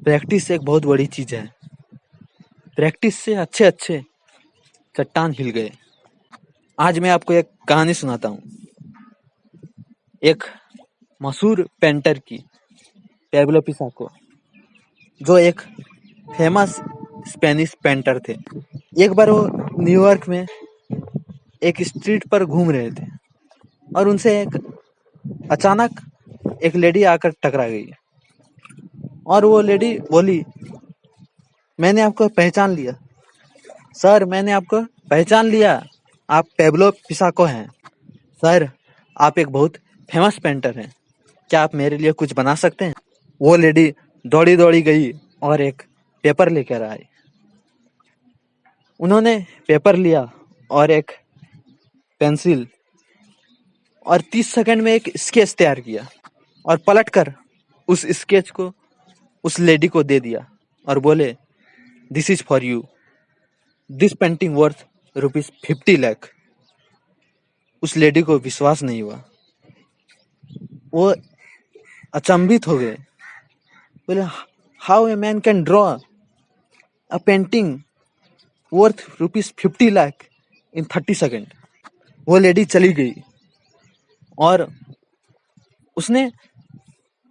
Practice एक बहुत बड़ी चीज है। प्रैक्टिस से अच्छे अच्छे चट्टान हिल गए। आज मैं आपको एक कहानी सुनाता हूँ। एक मशहूर पेंटर की, पैब्लो पिसाको, जो एक फेमस स्पेनिश पेंटर थे। एक बार वो न्यूयॉर्क में एक स्ट्रीट पर घूम रहे थे और उनसे एक अचानक एक लेडी आकर टकरा गई और वो लेडी बोली, मैंने आपको पहचान लिया सर, मैंने आपको पहचान लिया। आप पैब्लो पिसाको हैं। सर, आप एक बहुत फेमस पेंटर हैं। क्या आप मेरे लिए कुछ बना सकते हैं? वो लेडी दौड़ी दौड़ी गई और एक पेपर लेकर आई। उन्होंने पेपर लिया और एक पेंसिल और 30 सेकंड में एक स्केच तैयार किया और पलटकर उस स्केच को उस लेडी को दे दिया और बोले, this is for you, this painting worth ₹50 lakh. उस लेडी को विश्वास नहीं हुआ। वो अचंभित हो गए। बोले, how a man can draw a painting worth ₹50 lakh in 30 second. वो लेडी चली गई और उसने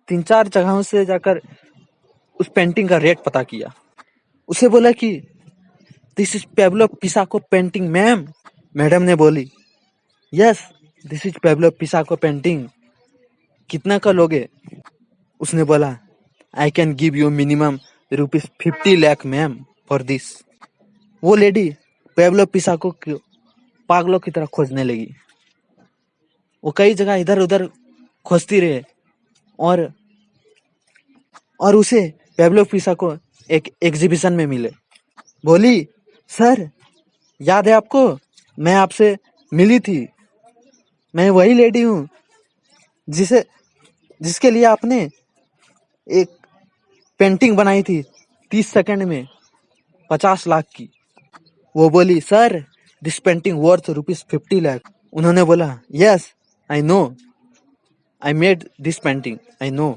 3-4 जगहों से जाकर उस पेंटिंग का रेट पता किया। उसे बोला कि दिस इज पैब्लो पिसाको पेंटिंग मैम। मैडम ने बोली, यस, दिस इज पैब्लो पिसाको पेंटिंग। कितना का लोगे? उसने बोला, I can give you minimum ₹50 lakh ma'am for this. वो लेडी पैब्लो पिसाको को पागलों की तरह खोजने लगी। वो कई जगह इधर उधर खोजती रहे और उसे पैब्लो पिसाको एक एग्जीबिशन में मिले। बोली, सर, याद है आपको? मैं आपसे मिली थी। मैं वही लेडी हूँ जिसके लिए आपने एक पेंटिंग बनाई थी 30 सेकंड में 50 लाख की। वो बोली, sir, this painting worth ₹50 lakh. उन्होंने बोला, yes, I know, I made this painting, I know.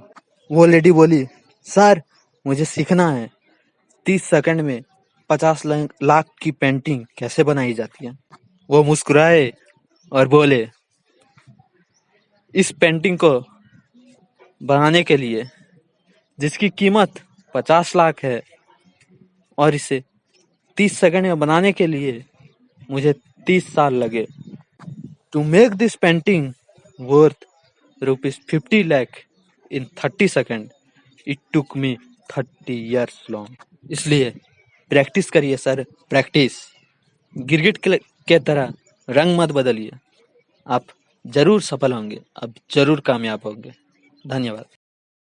वो लेडी बोली, सर, मुझे सीखना है 30 सेकंड में 50 लाख की पेंटिंग कैसे बनाई जाती है। वो मुस्कुराए और बोले, इस पेंटिंग को बनाने के लिए जिसकी कीमत 50 लाख है और इसे 30 सेकंड में बनाने के लिए मुझे 30 साल लगे। To make this painting worth ₹50 lakh in 30 seconds, it took me 30 years long. इसलिए प्रैक्टिस करिए सर, प्रैक्टिस। गिरगिट के तरह रंग मत बदलिए। आप जरूर सफल होंगे, आप जरूर कामयाब होंगे। धन्यवाद।